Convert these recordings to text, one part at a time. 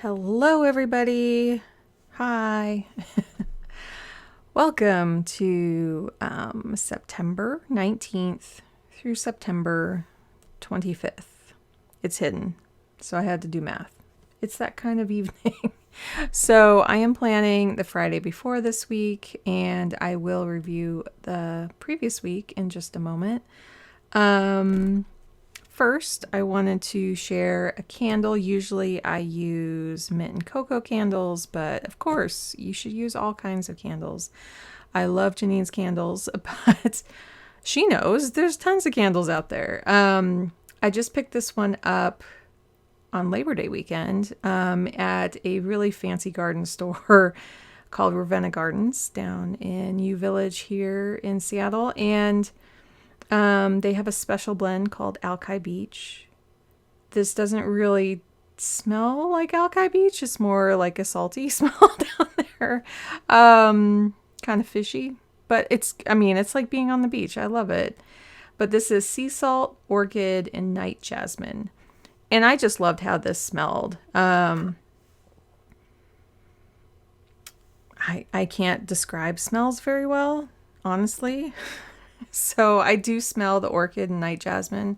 Hello, everybody. Hi. Welcome to September 19th through September 25th. It's hidden, so I had to do math. It's that kind of evening. So I am planning the Friday before this week, and I will review the previous week in just a moment. First, I wanted to share a candle. Usually I use mint and cocoa candles, but of course you should use all kinds of candles. I love Janine's candles, but she knows there's tons of candles out there. I just picked this one up on Labor Day weekend at a really fancy garden store called Ravenna Gardens down in U Village here in Seattle. And they have a special blend called Alki Beach. This doesn't really smell like Alki Beach. It's more like a salty smell down there. Kind of fishy. But it's like being on the beach. I love it. But this is sea salt, orchid, and night jasmine. And I just loved how this smelled. I can't describe smells very well, honestly. So I do smell the orchid and night jasmine.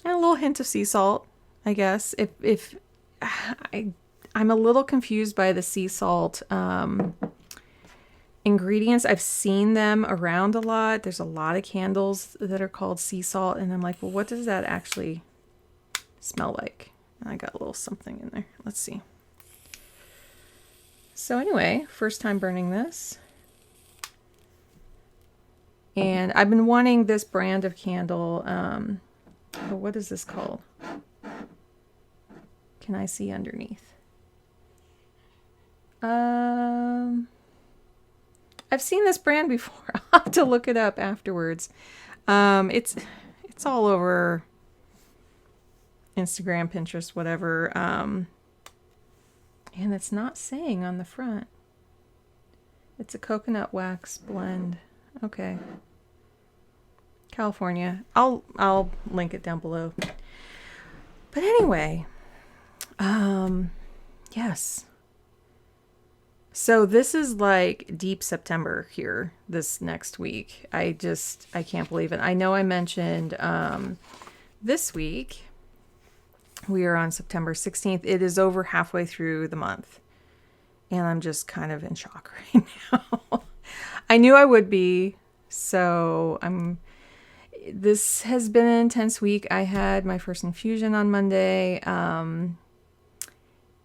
And a little hint of sea salt, I guess. If I'm a little confused by the sea salt ingredients. I've seen them around a lot. There's a lot of candles that are called sea salt. And I'm like, well, what does that actually smell like? And I got a little something in there. Let's see. So anyway, first time burning this. And I've been wanting this brand of candle. What is this called? Can I see underneath? I've seen this brand before. I'll have to look it up afterwards. It's all over Instagram, Pinterest, whatever. And it's not saying on the front. It's a coconut wax blend. Okay. California. I'll link it down below. But anyway, yes. So this is like deep September here this next week. I can't believe it. I know I mentioned this week we are on September 16th. It is over halfway through the month. And I'm just kind of in shock right now. I knew I would be. So this has been an intense week. I had my first infusion on Monday.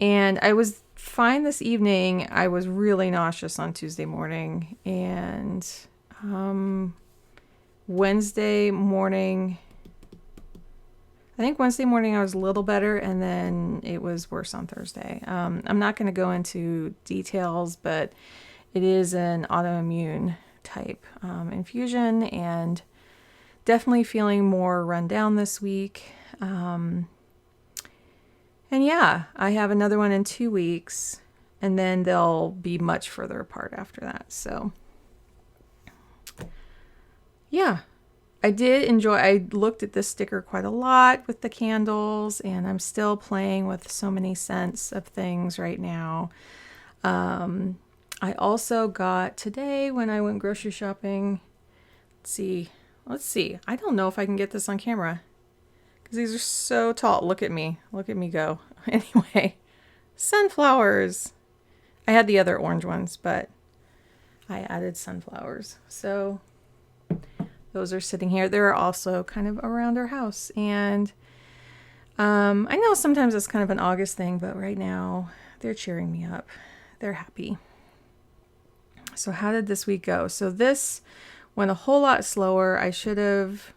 And I was fine this evening. I was really nauseous on Tuesday morning. And Wednesday morning, I was a little better, and then it was worse on Thursday. I'm not going to go into details, but it is an autoimmune type infusion, and definitely feeling more run down this week. And yeah, I have another one in 2 weeks, and then they'll be much further apart after that. So yeah, I looked at this sticker quite a lot with the candles, and I'm still playing with so many scents of things right now. I also got today when I went grocery shopping, let's see. I don't know if I can get this on camera because these are so tall. Look at me go. Anyway, sunflowers. I had the other orange ones, but I added sunflowers. So those are sitting here. They're also kind of around our house. And I know sometimes it's kind of an August thing, but right now they're cheering me up. They're happy. So how did this week go? So this went a whole lot slower. I could have.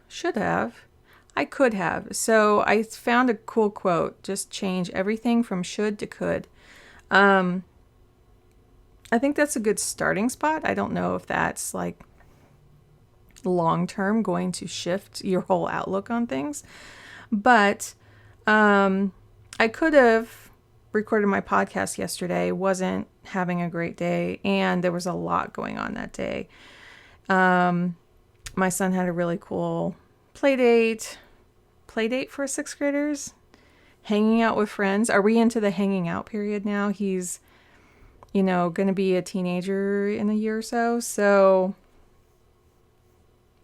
So I found a cool quote. Just change everything from should to could. I think that's a good starting spot. I don't know if that's like long term going to shift your whole outlook on things, but I could have recorded my podcast yesterday. Wasn't having a great day, and there was a lot going on that day. My son had a really cool play date for 6th graders. hanging out with friends. Are we into the hanging out period now? He's, going to be a teenager in a year or so. So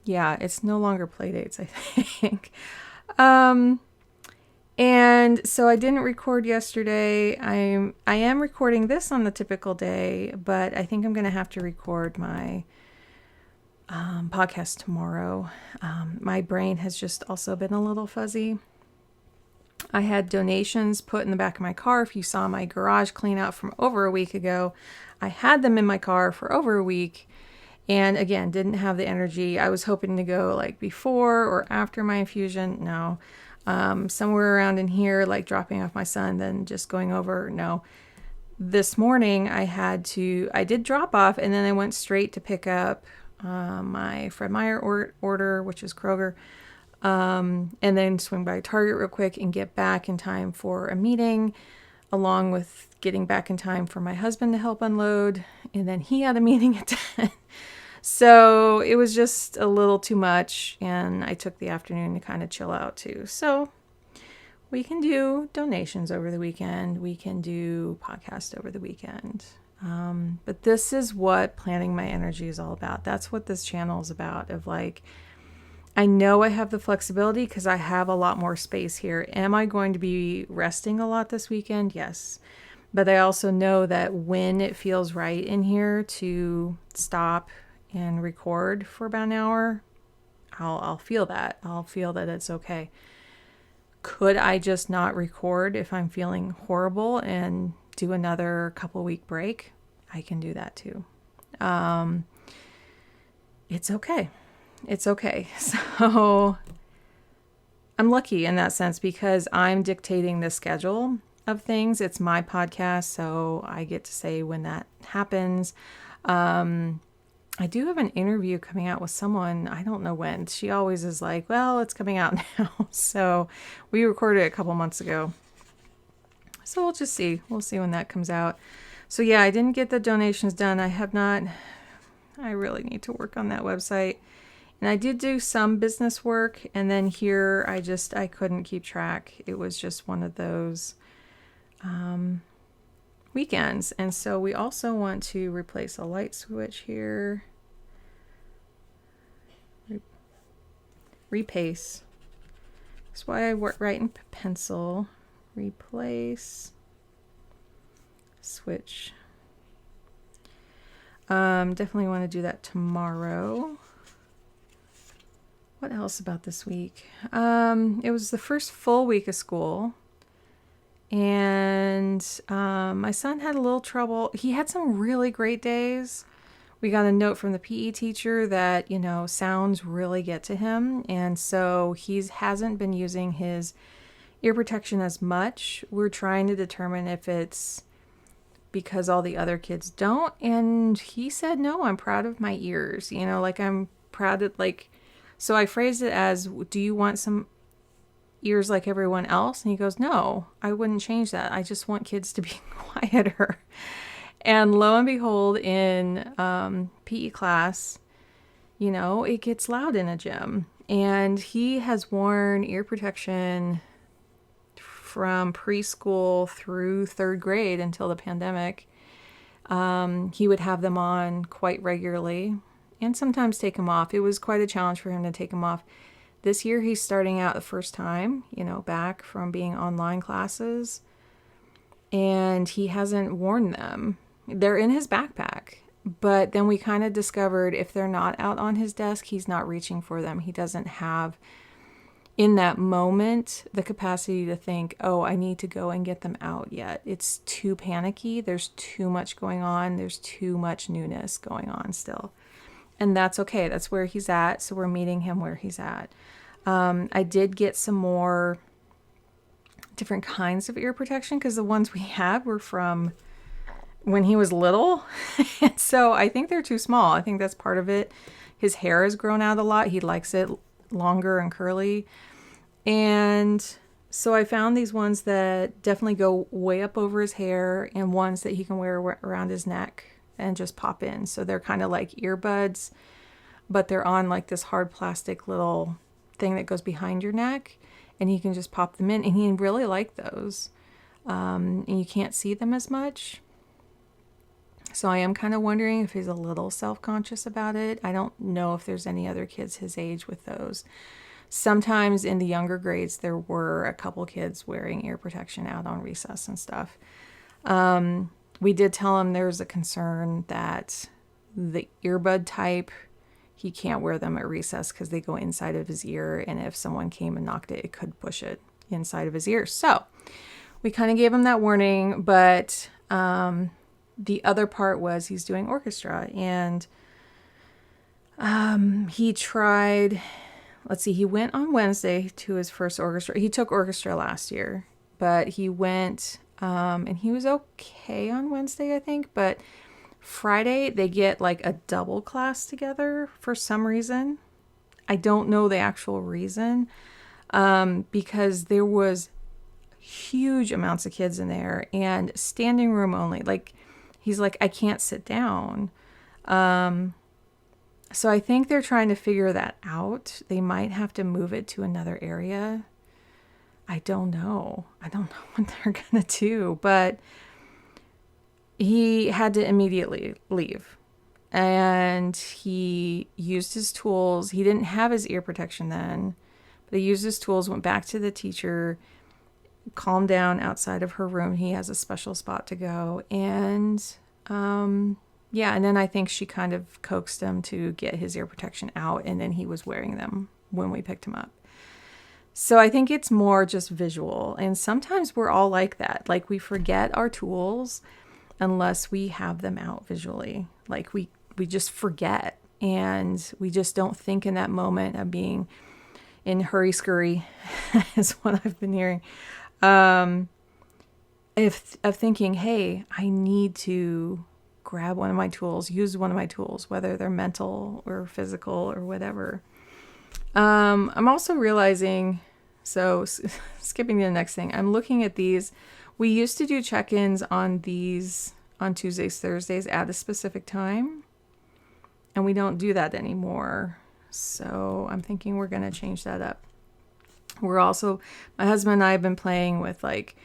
yeah, it's no longer play dates, I think. And so I didn't record yesterday. I am recording this on the typical day, but I think I'm going to have to record my podcast tomorrow. My brain has just also been a little fuzzy. I had donations put in the back of my car. If you saw my garage clean out from over a week ago, I had them in my car for over a week. And again, didn't have the energy. I was hoping to go like before or after my infusion. No. Somewhere around in here, like dropping off my son, then just going over. No. This morning I did drop off, and then I went straight to pick up my Fred Meyer order, which is Kroger, and then swing by Target real quick and get back in time for a meeting, along with getting back in time for my husband to help unload, and then he had a meeting at 10. So it was just a little too much, and I took the afternoon to kind of chill out too. So we can do donations over the weekend. We can do podcast over the weekend. But this is what planning my energy is all about. That's what this channel is about, of like, I know I have the flexibility because I have a lot more space here. Am I going to be resting a lot this weekend? Yes. But I also know that when it feels right in here to stop and record for about an hour, I'll feel that. I'll feel that it's okay. Could I just not record if I'm feeling horrible and do another couple week break? I can do that too. It's okay. It's okay. So I'm lucky in that sense because I'm dictating the schedule of things. It's my podcast, so I get to say when that happens. I do have an interview coming out with someone. I don't know when. She always is like, well, it's coming out now. So we recorded it a couple months ago. So we'll just see. We'll see when that comes out. So yeah, I didn't get the donations done. I really need to work on that website. And I did do some business work. And then here, I couldn't keep track. It was just one of those weekends. And so we also want to replace a light switch here. Repace. That's why I write in pencil. Replace switch. Definitely want to do that tomorrow. What else about this week? It was the first full week of school. And my son had a little trouble. He had some really great days. We got a note from the PE teacher that, sounds really get to him. And so he hasn't been using his ear protection as much. We're trying to determine if it's because all the other kids don't. And he said, no, I'm proud of my ears. I'm proud of, so I phrased it as, do you want some ears like everyone else? And he goes, no, I wouldn't change that. I just want kids to be quieter. And lo and behold, in PE class, it gets loud in a gym. And he has worn ear protection from preschool through third grade until the pandemic. He would have them on quite regularly and sometimes take them off. It was quite a challenge for him to take them off. This year he's starting out the first time, back from being online classes, and he hasn't worn them. They're in his backpack, but then we kind of discovered if they're not out on his desk, he's not reaching for them. He doesn't have, in that moment, the capacity to think, oh, I need to go and get them out yet. It's too panicky. There's too much going on. There's too much newness going on still. And that's okay. That's where he's at. So we're meeting him where he's at. I did get some more different kinds of ear protection because the ones we had were from when he was little. And so I think they're too small. I think that's part of it. His hair has grown out a lot. He likes it longer and curly. And so I found these ones that definitely go way up over his hair and ones that he can wear around his neck and just pop in. So they're kind of like earbuds, but they're on like this hard plastic little thing that goes behind your neck. and he can just pop them in, and he really liked those. And you can't see them as much. So I am kind of wondering if he's a little self-conscious about it. I don't know if there's any other kids his age with those. Sometimes in the younger grades, there were a couple kids wearing ear protection out on recess and stuff. We did tell him there's a concern that the earbud type, he can't wear them at recess because they go inside of his ear, and if someone came and knocked it, it could push it inside of his ear. So we kind of gave him that warning, but the other part was he's doing orchestra, and he tried, let's see, he went on Wednesday to his first orchestra. He took orchestra last year, but he went, and he was okay on Wednesday, I think, but Friday they get like a double class together for some reason. I don't know the actual reason, because there was huge amounts of kids in there and standing room only. Like, he's like, I can't sit down. So I think they're trying to figure that out. They might have to move it to another area. I don't know what they're going to do, but he had to immediately leave. And he used his tools. He didn't have his ear protection then, but he used his tools, went back to the teacher, calmed down outside of her room. He has a special spot to go. And yeah, and then I think she kind of coaxed him to get his ear protection out, and then he was wearing them when we picked him up. So I think it's more just visual. And sometimes we're all like that. Like, we forget our tools unless we have them out visually. Like, we just forget, and we just don't think in that moment of being in hurry scurry is what I've been hearing. Of thinking, hey, I need to grab one of my tools, use one of my tools, whether they're mental or physical or whatever. I'm also realizing, so skipping to the next thing, I'm looking at these. We used to do check-ins on these on Tuesdays, Thursdays at a specific time, and we don't do that anymore. So I'm thinking we're going to change that up. We're also, my husband and I have been playing with like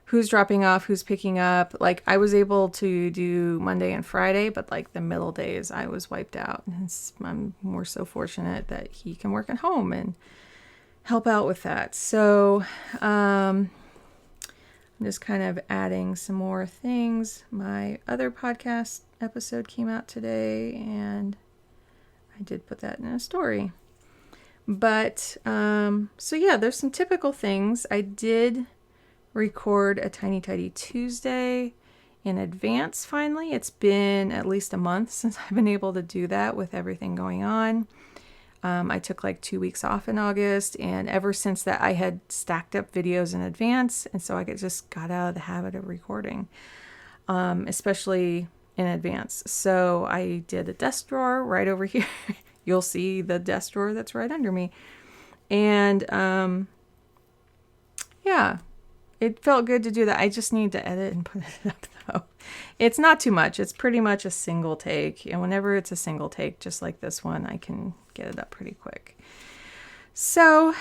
who's dropping off, who's picking up. Like, I was able to do Monday and Friday, but like the middle days I was wiped out. And I'm more so fortunate that he can work at home and help out with that. So I'm just kind of adding some more things. My other podcast episode came out today, and I did put that in a story. But so yeah, there's some typical things. I did record a Tiny Tidy Tuesday in advance finally. It's been at least a month since I've been able to do that with everything going on. I took like 2 weeks off in August, and ever since that I had stacked up videos in advance, and so I just got out of the habit of recording, especially in advance. So I did a desk drawer right over here. You'll see the desk drawer that's right under me. And yeah, it felt good to do that. I just need to edit and put it up though. It's not too much. It's pretty much a single take. And whenever it's a single take, just like this one, I can get it up pretty quick. So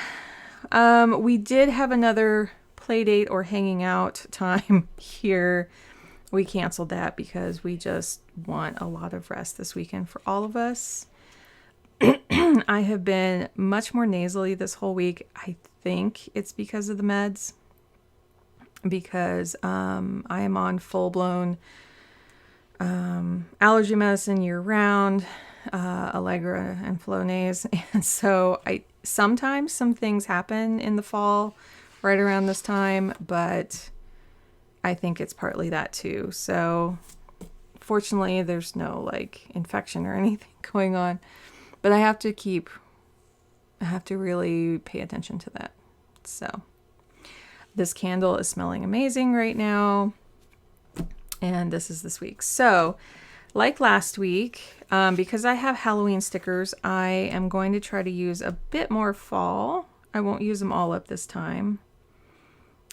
we did have another play date or hanging out time here. We canceled that because we just want a lot of rest this weekend for all of us. I have been much more nasally this whole week. I think it's because of the meds, because I am on full-blown allergy medicine year-round, Allegra and Flonase, and so sometimes some things happen in the fall right around this time, but I think it's partly that too. So fortunately, there's no like infection or anything going on. But I have to really pay attention to that. So this candle is smelling amazing right now. And this is this week. So like last week, because I have Halloween stickers, I am going to try to use a bit more fall. I won't use them all up this time.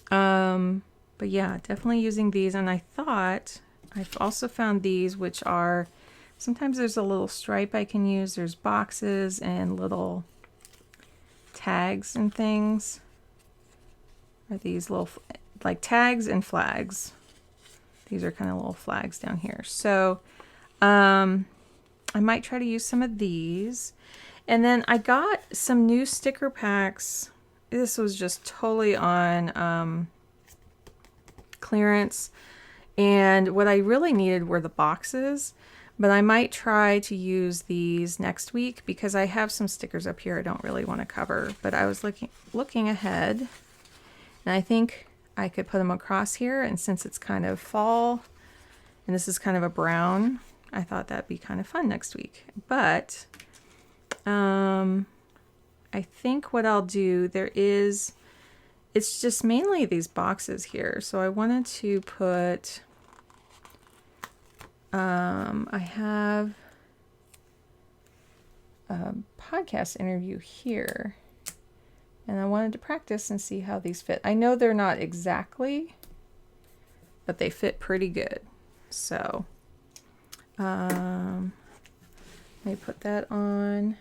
But yeah, definitely using these. And I thought I've also found these, which are, sometimes there's a little stripe I can use. There's boxes and little tags and things. are these little like tags and flags. These are kind of little flags down here. So I might try to use some of these. And then I got some new sticker packs. This was just totally on clearance. And what I really needed were the boxes. But I might try to use these next week because I have some stickers up here I don't really want to cover. But I was looking ahead, and I think I could put them across here. And since it's kind of fall, and this is kind of a brown, I thought that'd be kind of fun next week. But I think what I'll do, it's just mainly these boxes here. So I wanted to put... I have a podcast interview here, and I wanted to practice and see how these fit. I know they're not exactly, but they fit pretty good. So, let me put that on.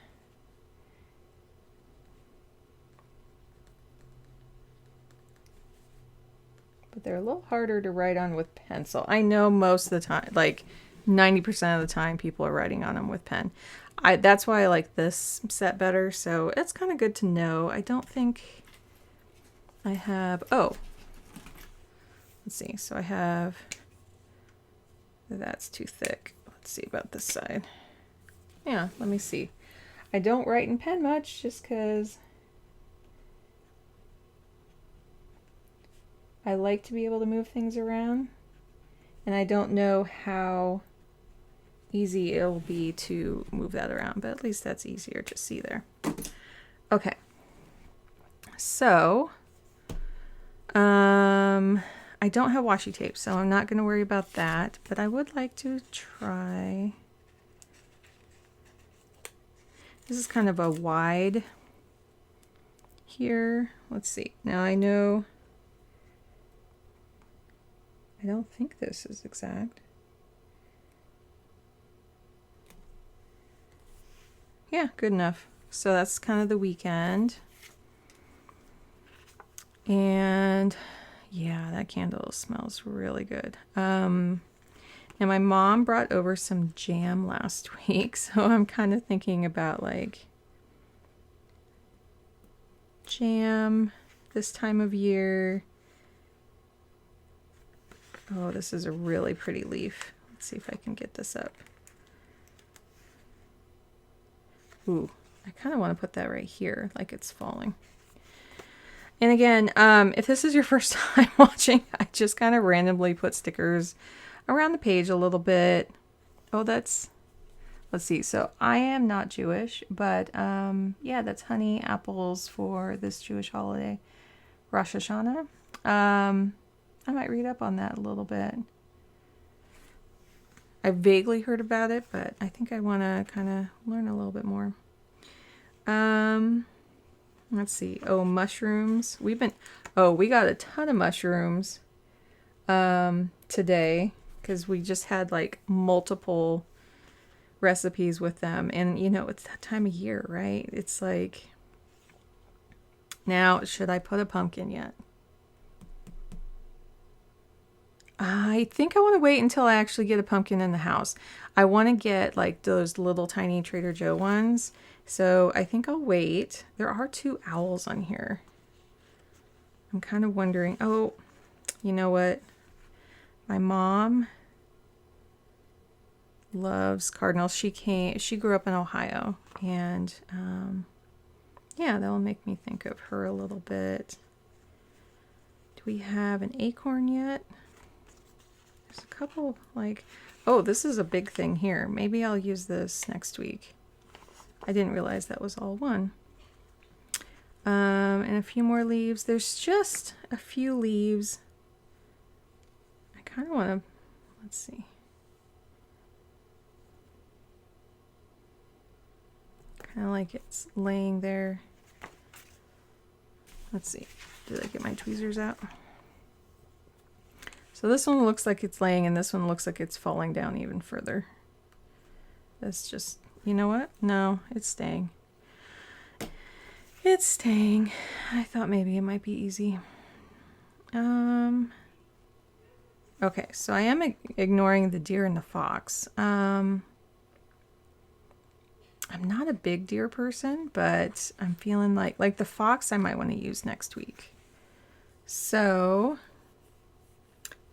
But they're a little harder to write on with pencil. I know most of the time, like 90% of the time, people are writing on them with pen. That's why I like this set better. So it's kind of good to know. I don't think I have... Oh, let's see. So I have... That's too thick. Let's see about this side. Yeah, let me see. I don't write in pen much just because... I like to be able to move things around, and I don't know how easy it'll be to move that around, but at least that's easier to see there. Okay, so I don't have washi tape, so I'm not going to worry about that, but I would like to try. This is kind of a wide here. Let's see. Now I know... I don't think this is exact. Yeah, good enough. So that's kind of the weekend. And yeah, that candle smells really good. And my mom brought over some jam last week, so I'm kind of thinking about like jam this time of year. Oh, this is a really pretty leaf. Let's see if I can get this up. Ooh, I kind of want to put that right here, like it's falling. And again, if this is your first time watching, I just kind of randomly put stickers around the page a little bit. Oh, let's see. So I am not Jewish, but yeah, that's honey apples for this Jewish holiday, Rosh Hashanah. I might read up on that a little bit. I vaguely heard about it, but I think I want to kind of learn a little bit more. Let's see. Oh, mushrooms. We got a ton of mushrooms today because we just had like multiple recipes with them. And you know, it's that time of year, right? It's like, now, should I put a pumpkin yet? I think I want to wait until I actually get a pumpkin in the house. I want to get like those little tiny Trader Joe ones. So I think I'll wait. There are 2 owls on here. I'm kind of wondering. Oh, you know what? My mom loves cardinals. She grew up in Ohio. And yeah, that'll make me think of her a little bit. Do we have an acorn yet? There's a couple like, oh, this is a big thing here. Maybe I'll use this next week. I didn't realize that was all one. And a few more leaves. There's just a few leaves. I kind of want to, let's see. Kind of like it's laying there. Let's see. Did I get my tweezers out? So this one looks like it's laying, and this one looks like it's falling down even further. That's just, you know what? No, it's staying. It's staying. I thought maybe it might be easy. Okay, so I am ignoring the deer and the fox. I'm not a big deer person, but I'm feeling like the fox I might want to use next week. So,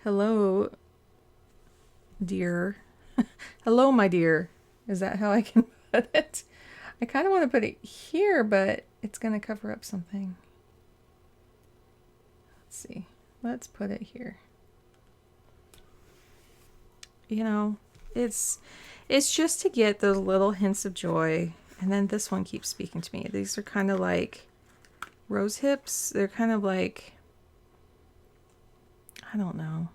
hello, dear. Hello, my dear. Is that how I can put it? I kind of want to put it here, but it's going to cover up something. Let's see. Let's put it here. You know, it's just to get those little hints of joy. And then this one keeps speaking to me. These are kind of like rose hips. They're kind of like, I don't know.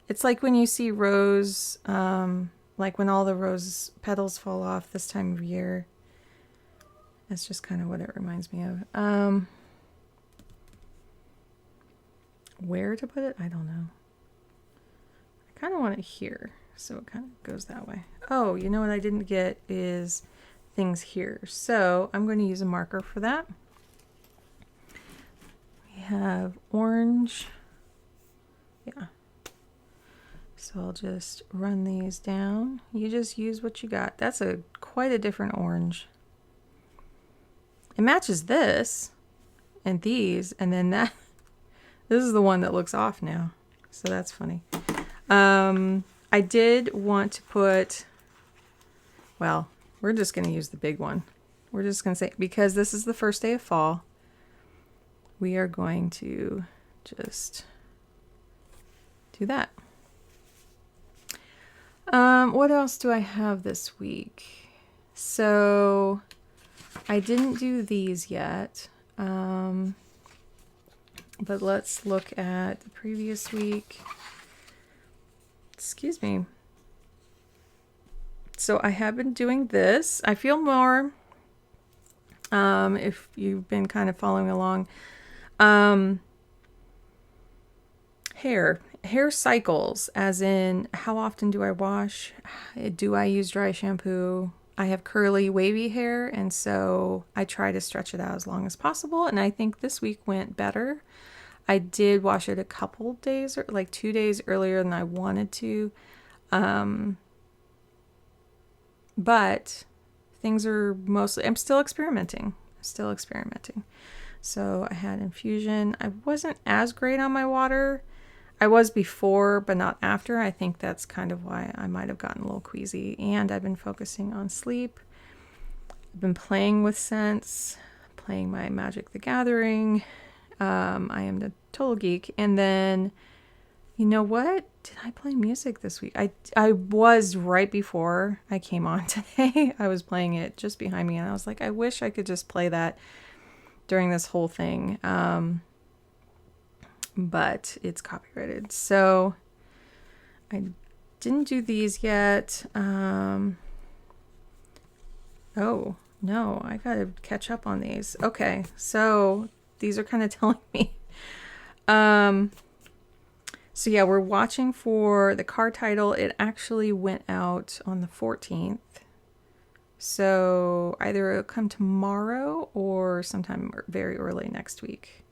It's like when you see rose, like when all the rose petals fall off this time of year. That's just kind of what it reminds me of. Where to put it? I don't know. I kind of want it here, so it kind of goes that way. Oh, you know what I didn't get is things here. So I'm going to use a marker for that. We have orange. Yeah. So I'll just run these down. You just use what you got. That's quite a different orange. It matches this and these, and then that. This is the one that looks off now. So that's funny. I did want to put, well, we're just going to use the big one. We're just going to say, because this is the first day of fall, we are going to just do that. What else do I have this week? So I didn't do these yet. But let's look at the previous week. Excuse me. So I have been doing this. I feel more, if you've been kind of following along, hair cycles, as in how often do I wash? Do I use dry shampoo? I have curly, wavy hair, and so I try to stretch it out as long as possible. And I think this week went better. I did wash it a couple days, or like 2 days earlier than I wanted to. But things are mostly, I'm still experimenting. So I had infusion. I wasn't as great on my water. I was before, but not after. I think that's kind of why I might have gotten a little queasy. And I've been focusing on sleep. I've been playing with scents, playing my Magic the Gathering. I am the total geek. And then, you know what? Did I play music this week? I was right before I came on today. I was playing it just behind me, and I was like, I wish I could just play that during this whole thing. But it's copyrighted. So I didn't do these yet. Oh, no, I gotta catch up on these. Okay, so these are kind of telling me. So yeah, we're watching for the car title. It actually went out on the 14th. So either it'll come tomorrow or sometime very early next week.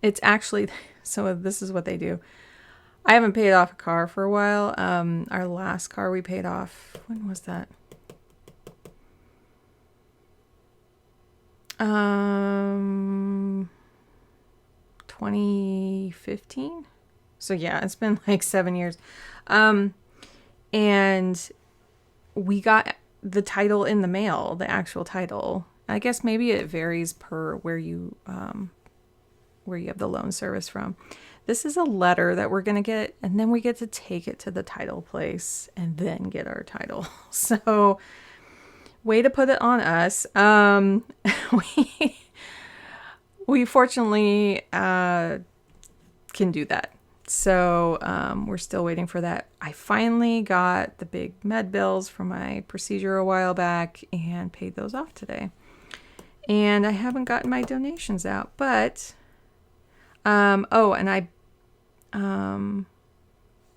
It's actually, so this is what they do. I haven't paid off a car for a while. Our last car we paid off, when was that? 2015. So yeah, it's been like 7 years. And we got the title in the mail, the actual title. I guess maybe it varies per where you have the loan service from. This is a letter that we're going to get, and then we get to take it to the title place and then get our title. So way to put it on us. We fortunately can do that. So we're still waiting for that. I finally got the big med bills from my procedure a while back and paid those off today. And I haven't gotten my donations out, but and I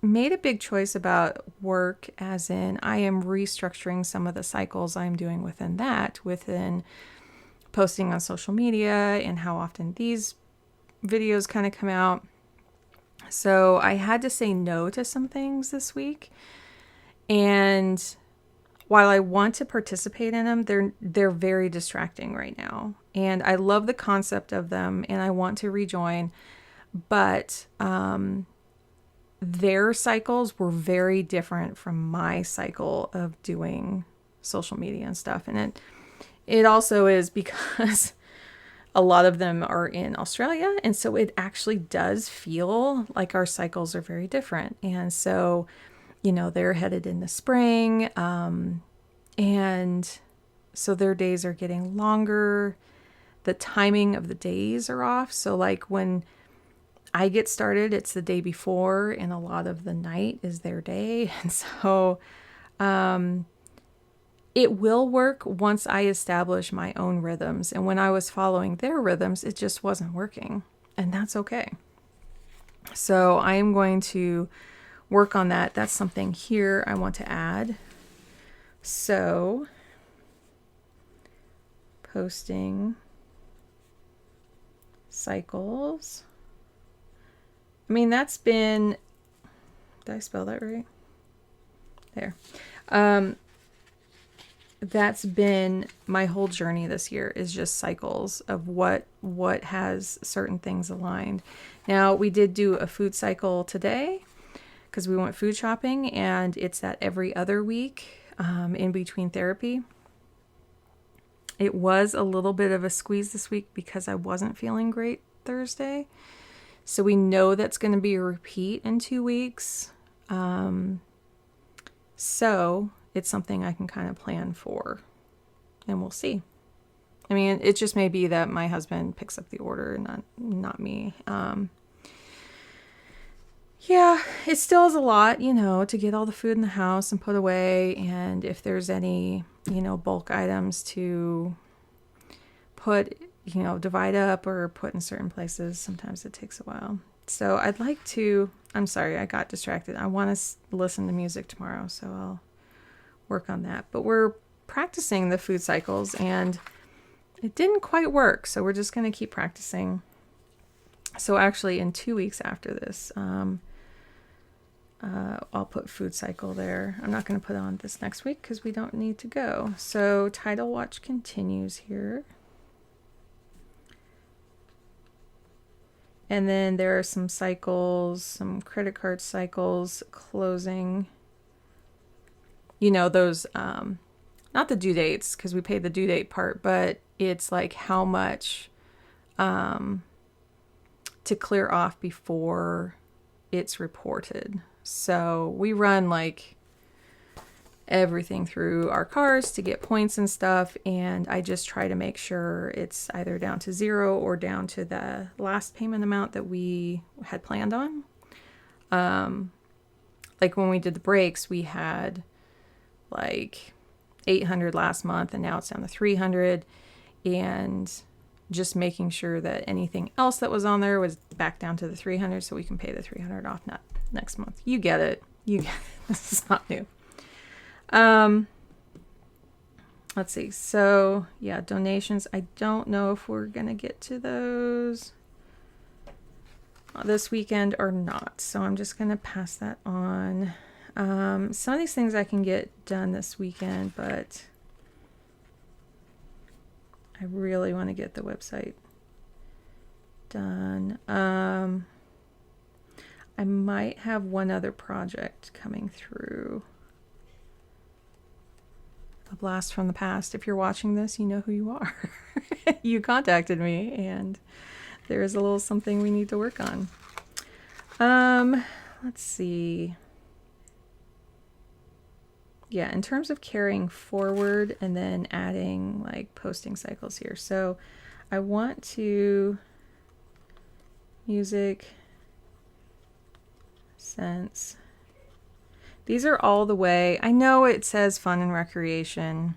made a big choice about work, as in I am restructuring some of the cycles I'm doing within posting on social media and how often these videos kind of come out. So I had to say no to some things this week. And while I want to participate in them, they're very distracting right now. And I love the concept of them and I want to rejoin, but their cycles were very different from my cycle of doing social media and stuff. And it also is because a lot of them are in Australia. And so it actually does feel like our cycles are very different. And so, they're headed into spring. And so their days are getting longer. The timing of the days are off. So like when I get started, it's the day before, and a lot of the night is their day. And so it will work once I establish my own rhythms. And when I was following their rhythms, it just wasn't working. And that's okay. So I am going to work on that. That's something here I want to add. So posting cycles. I mean, that's been, did I spell that right? There. That's been my whole journey this year, is just cycles of what has certain things aligned. Now, we did do a food cycle today because we went food shopping, and it's that every other week in between therapy. It was a little bit of a squeeze this week because I wasn't feeling great Thursday. So we know that's going to be a repeat in 2 weeks. So it's something I can kind of plan for, and we'll see. I mean, it just may be that my husband picks up the order, not me. Yeah, it still is a lot, to get all the food in the house and put away. And if there's any, bulk items to put, divide up or put in certain places, sometimes it takes a while. So I'm sorry, I got distracted. I want to listen to music tomorrow, so I'll work on that. But we're practicing the food cycles and it didn't quite work. So we're just going to keep practicing. So actually in 2 weeks after this, I'll put food cycle there. I'm not going to put on this next week because we don't need to go. So title watch continues here. And then there are some cycles, some credit card cycles closing. Those, not the due dates because we paid the due date part, but it's like how much to clear off before it's reported. So we run like everything through our cars to get points and stuff. And I just try to make sure it's either down to 0 or down to the last payment amount that we had planned on. Like when we did the breaks, we had like 800 last month and now it's down to 300, and just making sure that anything else that was on there was back down to the 300 so we can pay the 300 off next month. You get it. This is not new. Let's see. So yeah, donations. I don't know if we're going to get to those this weekend or not. So I'm just going to pass that on. Some of these things I can get done this weekend, but I really want to get the website done. I might have one other project coming through. A blast from the past. If you're watching this, you know who you are. You contacted me, and there is a little something we need to work on. Let's see. Yeah, in terms of carrying forward and then adding like posting cycles here. So I want to music, sense. These are all the way. I know it says fun and recreation.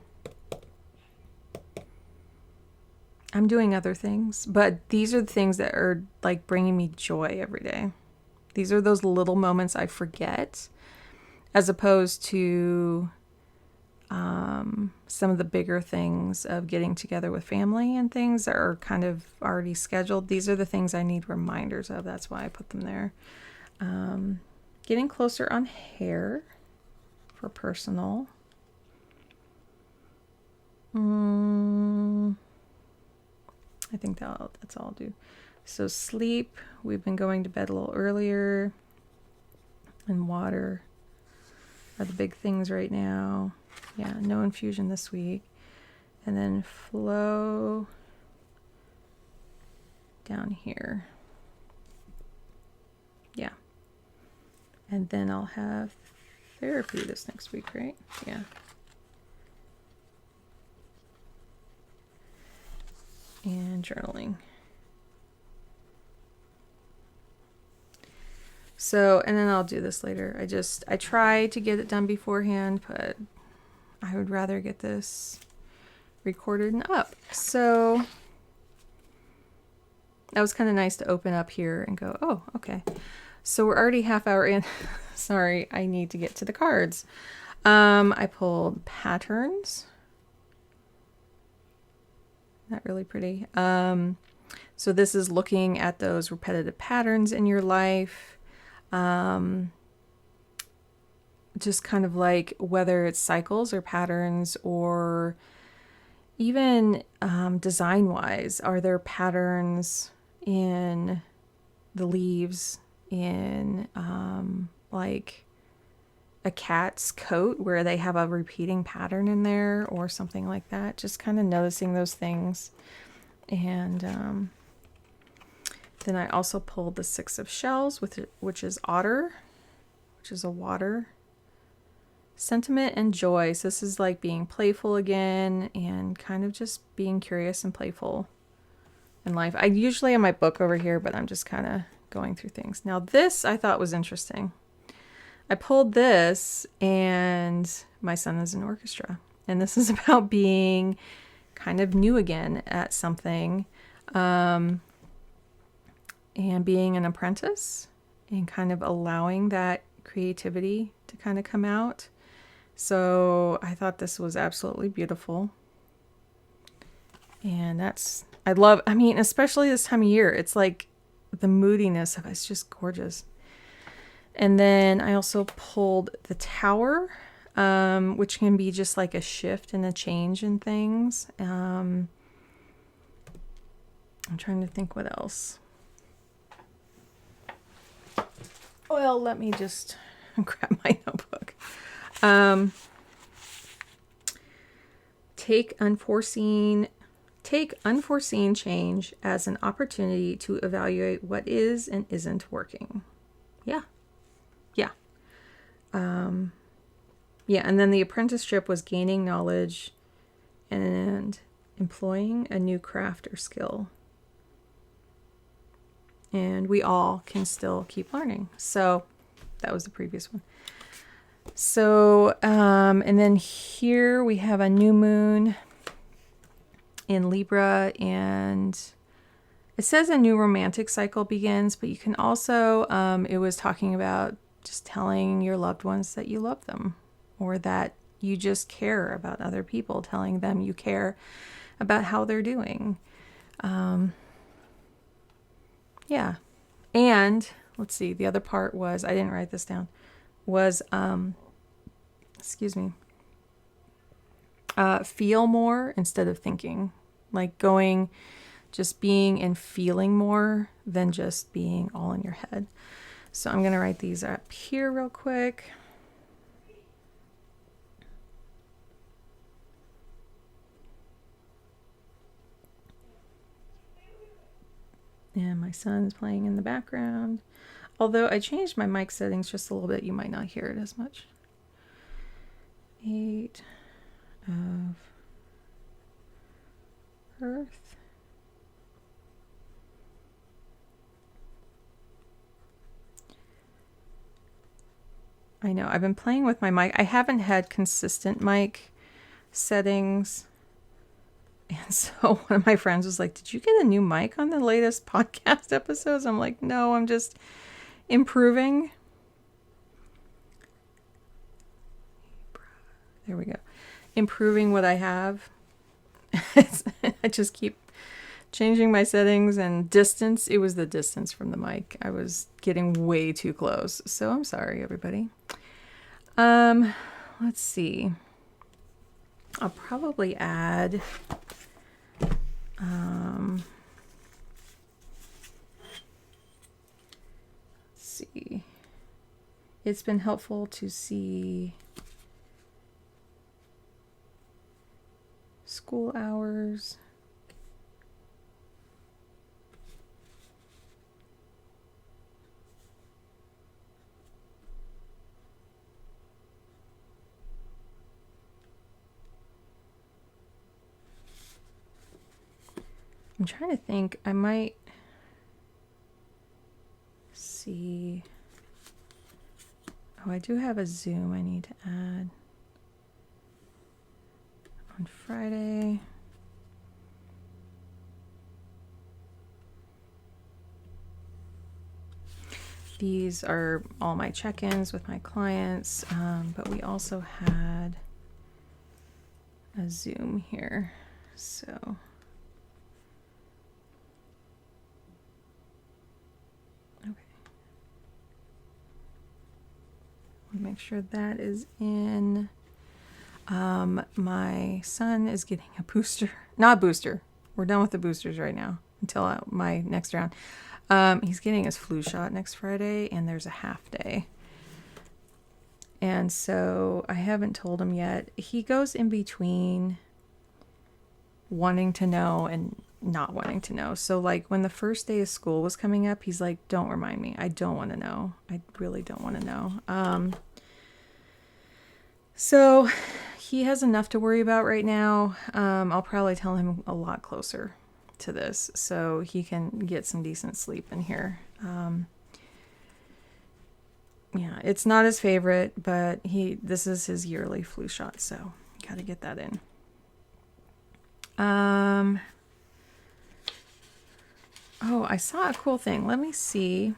I'm doing other things, but these are the things that are like bringing me joy every day. These are those little moments I forget, as opposed to some of the bigger things of getting together with family and things that are kind of already scheduled. These are the things I need reminders of. That's why I put them there. Getting closer on hair for personal. I think that's all I'll do. So sleep, we've been going to bed a little earlier, and water are the big things right now. Yeah, no infusion this week. And then flow down here. Yeah. And then I'll have therapy this next week, right? Yeah. And journaling. So, and then I'll do this later. I try to get it done beforehand, but I would rather get this recorded and up. So that was kind of nice to open up here and go, oh, okay. So we're already half hour in. Sorry, I need to get to the cards. I pulled patterns. Not really pretty. So this is looking at those repetitive patterns in your life. Just kind of like whether it's cycles or patterns, or even design wise, are there patterns in the leaves in like a cat's coat where they have a repeating pattern in there or something like that. Just kind of noticing those things. And then I also pulled the 6 of shells, which is otter, which is a water. Sentiment and joy. So this is like being playful again and kind of just being curious and playful in life. I usually have my book over here, but I'm just kind of going through things. Now this I thought was interesting. I pulled this, and my son is in orchestra. And this is about being kind of new again at something. And being an apprentice and kind of allowing that creativity to kind of come out. So I thought this was absolutely beautiful. And I mean, especially this time of year, it's like the moodiness of it's just gorgeous. And then I also pulled the Tower, which can be just like a shift and a change in things. I'm trying to think what else. Well, let me just grab my notebook. Take unforeseen change as an opportunity to evaluate what is and isn't working. Yeah. And then the apprenticeship was gaining knowledge and employing a new craft or skill. And we all can still keep learning. So that was the previous one. So, and then here we have a new moon in Libra, and it says a new romantic cycle begins, but you can also, it was talking about just telling your loved ones that you love them, or that you just care about other people, telling them you care about how they're doing. Yeah. And let's see, the other part was, I didn't write this down, was, feel more instead of thinking, like just being and feeling more than just being all in your head. So I'm going to write these up here real quick. And my son's playing in the background. Although I changed my mic settings just a little bit, you might not hear it as much. 8 of Earth. I know, I've been playing with my mic. I haven't had consistent mic settings. And so one of my friends was like, did you get a new mic on the latest podcast episodes? I'm like, no, I'm just improving. There we go. improving what I have. I just keep changing my settings and distance. It was the distance from the mic. I was getting way too close. So I'm sorry, everybody. Let's see. I'll probably add let's see. It's been helpful to see school hours. I'm trying to think. I might see. Oh, I do have a Zoom I need to add on Friday. These are all my check-ins with my clients, but we also had a Zoom here, so. Make sure that is in. My son is getting a booster. Not booster. We're done with the boosters right now until my next round. He's getting his flu shot next Friday, and there's a half day. And so I haven't told him yet. He goes in between wanting to know and not wanting to know. So like when the first day of school was coming up, he's like, don't remind me. I don't want to know. I really don't want to know. So he has enough to worry about right now. I'll probably tell him a lot closer to this so he can get some decent sleep in here. Yeah, it's not his favorite, but this is his yearly flu shot, so got to get that in. Oh, I saw a cool thing. Let me see.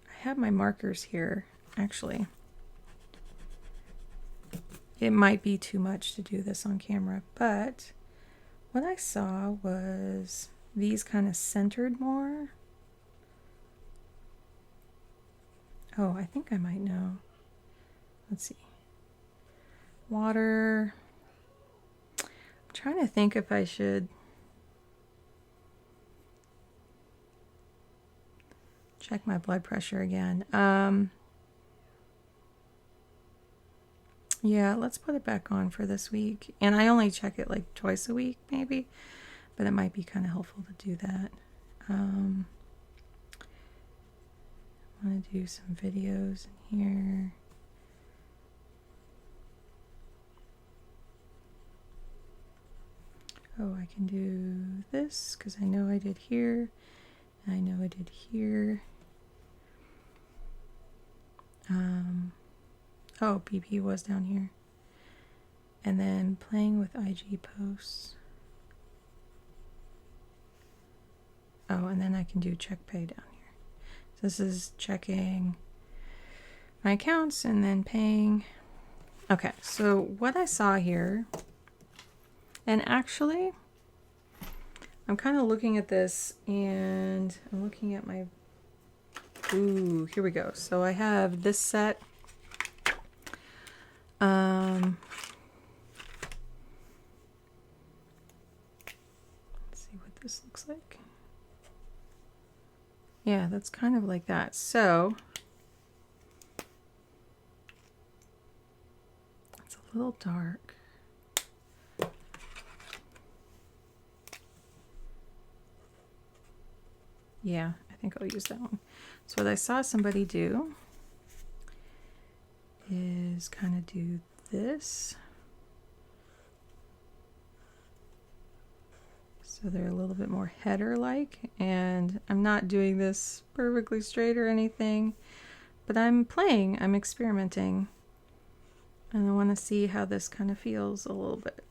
I have my markers here, actually. It might be too much to do this on camera, but what I saw was these kind of centered more. Oh, I think I might know. Let's see. Water. I'm trying to think if I should check my blood pressure again. Yeah, let's put it back on for this week. And I only check it like twice a week, maybe. But it might be kind of helpful to do that. I want to do some videos in here. Oh, I can do this because I know I did here. And I know I did here. Oh, BP was down here. And then playing with IG posts. Oh, and then I can do check pay down here. So this is checking my accounts and then paying. Okay, so what I saw here, and actually, I'm kind of looking at this and I'm looking at my, ooh, here we go. So I have this set. Let's see what this looks like. Yeah, that's kind of like that. So it's a little dark. Yeah, I think I'll use that one. So what I saw somebody do is kind of do this. So they're a little bit more header-like, and I'm not doing this perfectly straight or anything, but I'm playing, I'm experimenting, and I want to see how this kind of feels a little bit.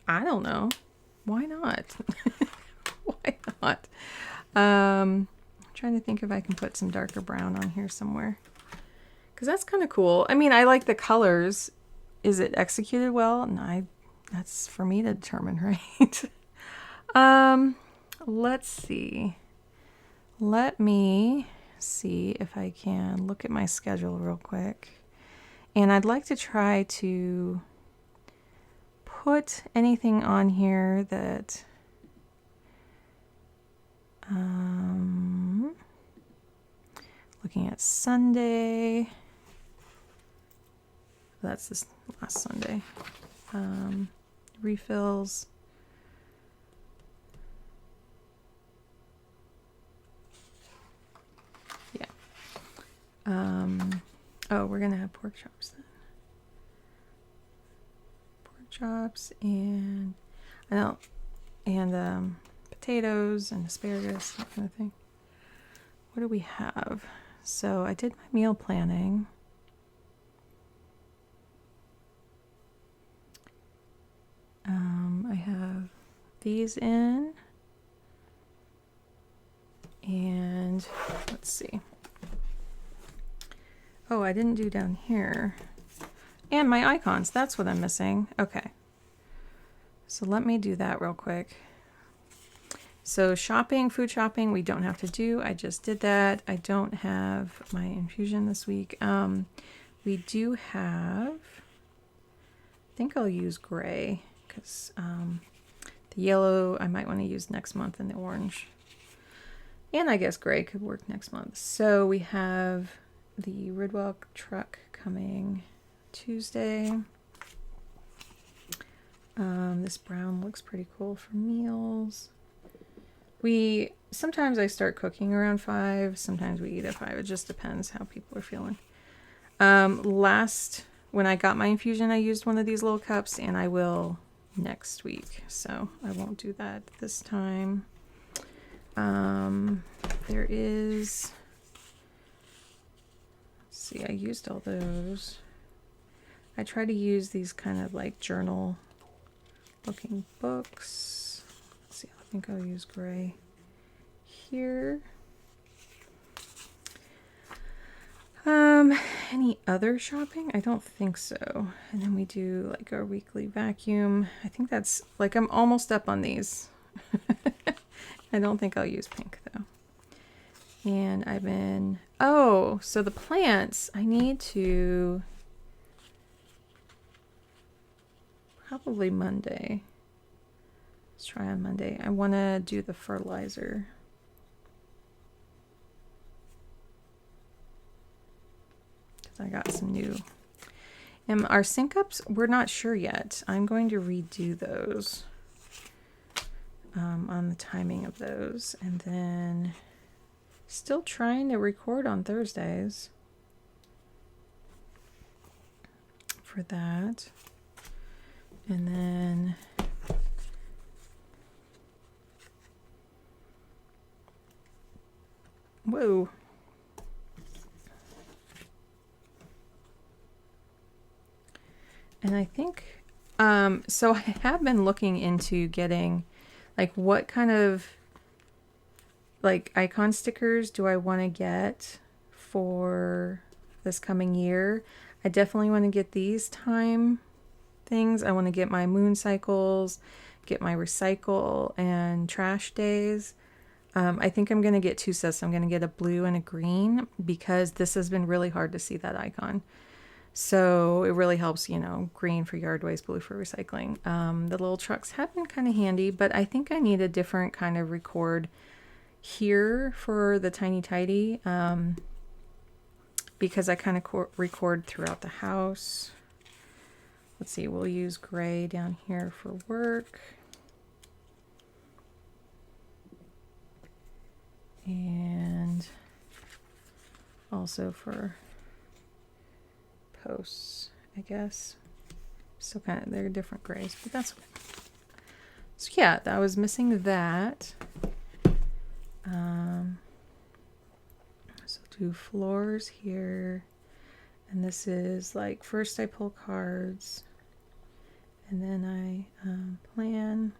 I don't know. Why not? Why not? I'm trying to think if I can put some darker brown on here somewhere. because that's kind of cool. I mean, I like the colors. Is it executed well? No, that's for me to determine, right? Let's see. Let me see if I can look at my schedule real quick. And I'd like to try to put anything on here that looking at Sunday. That's this last Sunday. Refills. Yeah. Oh, we're gonna have pork chops then. Pork chops and potatoes and asparagus, that kind of thing. What do we have? So I did my meal planning. I have these in, and let's see. Oh, I didn't do down here. And my icons, that's what I'm missing. Okay. So let me do that real quick. So shopping, food shopping, we don't have to do. I just did that. I don't have my infusion this week. We do have, I think I'll use gray because the yellow I might want to use next month, and the orange. And I guess gray could work next month. So we have the Ridwell truck coming Tuesday. This brown looks pretty cool for meals. Sometimes I start cooking around 5, sometimes we eat at 5. It just depends how people are feeling. When I got my infusion, I used one of these little cups, and I will next week. So I won't do that this time. There is, let's see, I used all those. I try to use these kind of like journal looking books. Let's see, I think I'll use gray here. Any other shopping? I don't think so. And then we do like our weekly vacuum. I think that's like, I'm almost up on these. I don't think I'll use pink though. And so the plants, I need to probably Monday. Let's try on Monday. I want to do the fertilizer. Because I got some new. And our sync ups, we're not sure yet. I'm going to redo those on the timing of those. And then still trying to record on Thursdays for that. And then whoa. And I think, so I have been looking into getting, like, what kind of, like, icon stickers do I want to get for this coming year. I definitely want to get these time things. I want to get my moon cycles, get my recycle and trash days. I think I'm going to get 2 sets. I'm going to get a blue and a green because this has been really hard to see that icon. So it really helps, green for yard waste, blue for recycling. The little trucks have been kind of handy, but I think I need a different kind of record here for the tiny tidy because I kind of record throughout the house. Let's see, we'll use gray down here for work. And also for posts, I guess. So they're different grays, but that's okay. So yeah, I was missing that. So do floors here. And this is like, first I pull cards, and then I plan,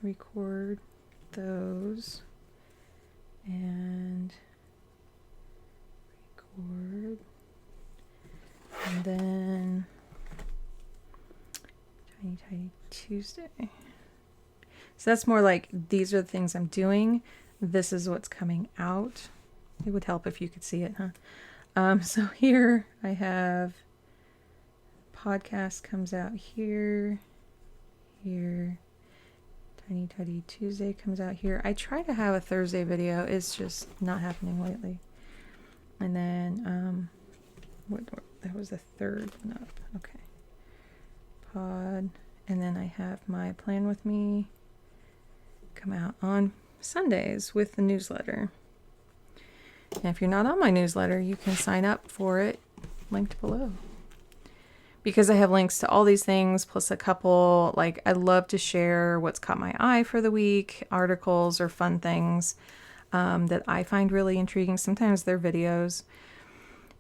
record those, and board. And then Tiny Tuesday. So that's more like, these are the things I'm doing. This is what's coming out. It would help if you could see it, huh? So here I have podcast comes out here. Tiny Tuesday comes out here. I try to have a Thursday video. It's just not happening lately. And then, that was the third one up. Okay. Pod. And then I have my Plan With Me come out on Sundays with the newsletter. And if you're not on my newsletter, you can sign up for it, linked below. Because I have links to all these things, plus a couple, like, I love to share what's caught my eye for the week, articles or fun things that I find really intriguing. Sometimes they're videos.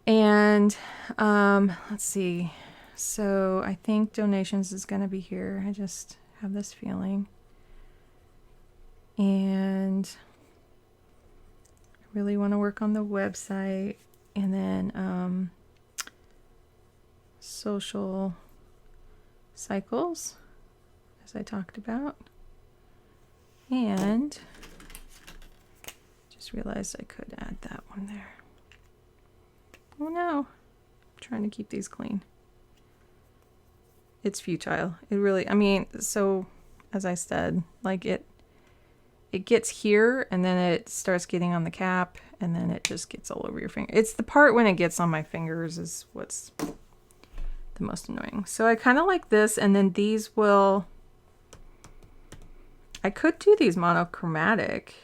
And let's see. So I think donations is going to be here. I just have this feeling. And I really want to work on the website. And then social cycles, as I talked about. And just realized I could add that one there. Oh no, I'm trying to keep these clean. It's futile. It really, I mean, so as I said, like it gets here and then it starts getting on the cap and then it just gets all over your finger. It's the part when it gets on my fingers is what's the most annoying. So I kind of like this, and then these will, I could do these monochromatic,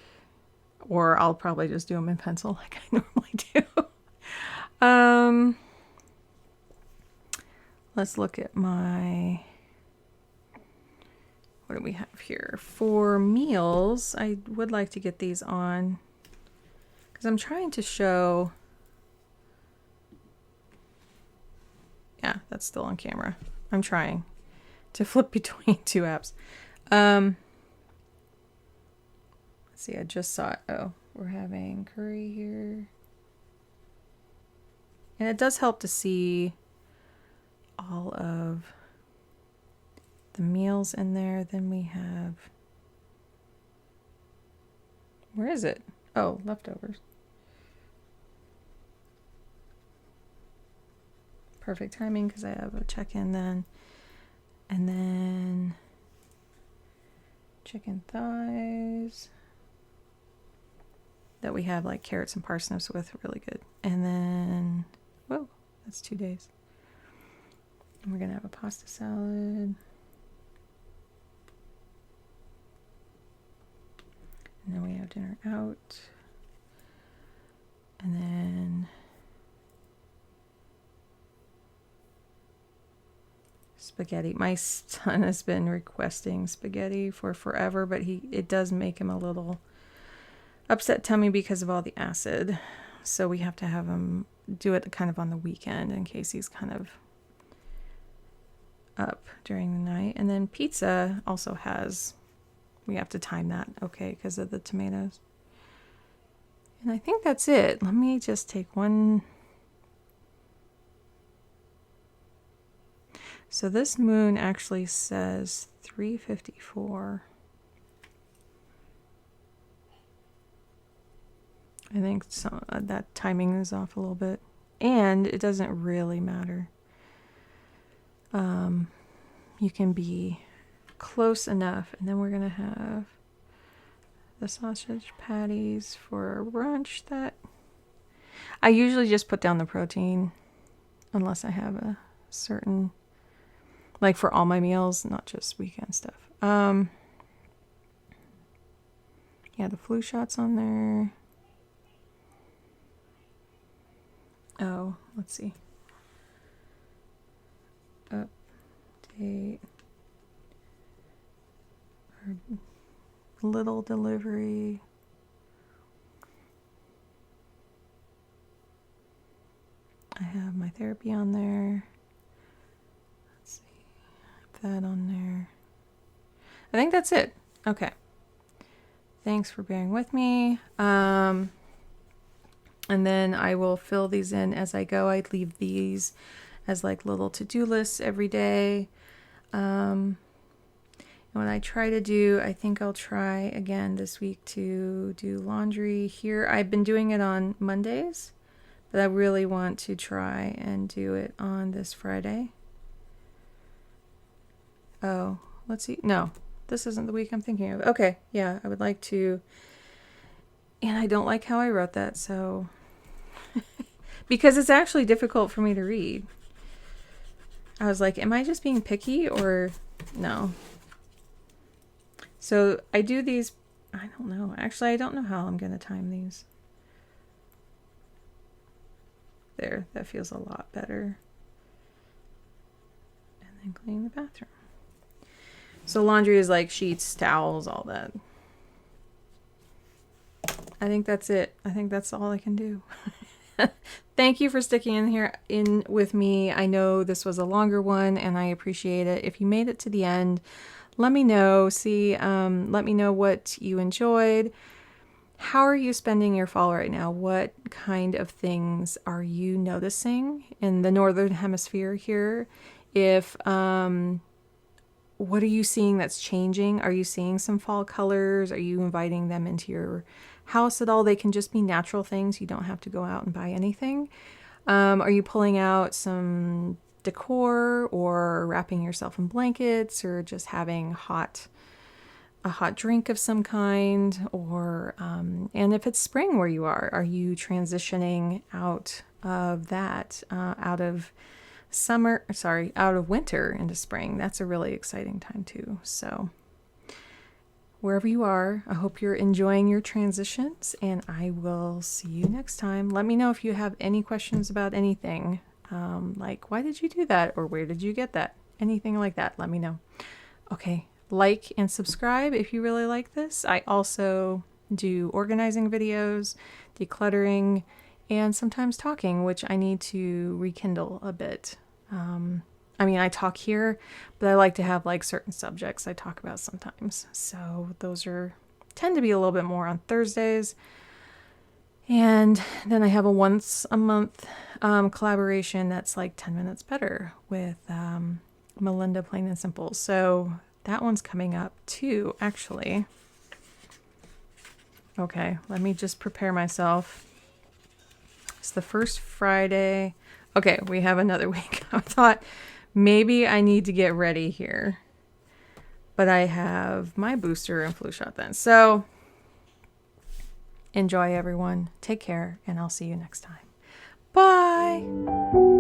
or I'll probably just do them in pencil like I normally do. Let's look at my, what do we have here? For meals, I would like to get these on because I'm trying to show, yeah, that's still on camera. I'm trying to flip between two apps. Let's see, I just saw it. Oh, we're having curry here. And it does help to see all of the meals in there. Then we have, where is it? Oh, leftovers. Perfect timing because I have a check-in then. And then chicken thighs that we have like carrots and parsnips with, really good. And then, whoa, that's 2 days. And we're gonna have a pasta salad. And then we have dinner out. And then spaghetti. My son has been requesting spaghetti for forever, but it does make him a little upset tummy because of all the acid. So we have to have him do it kind of on the weekend in case he's kind of up during the night. And then pizza also has, we have to time that, okay, because of the tomatoes. And I think that's it. Let me just take one. So this moon actually says 3:54. I think that timing is off a little bit. And it doesn't really matter. You can be close enough. And then we're going to have the sausage patties for brunch. That I usually just put down the protein unless I have a certain, like for all my meals, not just weekend stuff. Yeah, the flu shots on there. Oh, let's see. Update. Our little delivery. I have my therapy on there. Let's see. Have that on there. I think that's it. Okay. Thanks for bearing with me. And And then I will fill these in as I go. I leave these as like little to-do lists every day. And what I try to do, I think I'll try again this week to do laundry here. I've been doing it on Mondays, but I really want to try and do it on this Friday. Oh, let's see. No, this isn't the week I'm thinking of. Okay, yeah, I would like to. And I don't like how I wrote that, so. Because it's actually difficult for me to read. I was like, am I just being picky or no? So I do these, I don't know. Actually, I don't know how I'm going to time these. There, that feels a lot better. And then clean the bathroom. So laundry is like sheets, towels, all that. I think that's it. I think that's all I can do. Thank you for sticking in with me. I know this was a longer one and I appreciate it. If you made it to the end, let me know. Let me know what you enjoyed. How are you spending your fall right now? What kind of things are you noticing in the Northern Hemisphere here? What are you seeing that's changing? Are you seeing some fall colors? Are you inviting them into your house at all? They can just be natural things. You don't have to go out and buy anything. Are you pulling out some decor or wrapping yourself in blankets or just having a hot drink of some kind? Or and if it's spring where you are you transitioning out of that, out of winter into spring? That's a really exciting time too. So wherever you are, I hope you're enjoying your transitions, and I will see you next time. Let me know if you have any questions about anything, like why did you do that, or where did you get that? Anything like that, let me know. Okay, like and subscribe if you really like this. I also do organizing videos, decluttering, and sometimes talking, which I need to rekindle a bit. I talk here, but I like to have like certain subjects I talk about sometimes. So those tend to be a little bit more on Thursdays. And then I have a once a month collaboration that's like 10 minutes better with Melinda Plain and Simple. So that one's coming up too, actually. Okay, let me just prepare myself. It's the first Friday. Okay, we have another week. I thought maybe I need to get ready here. But I have my booster and flu shot then. So enjoy, everyone. Take care, and I'll see you next time. Bye.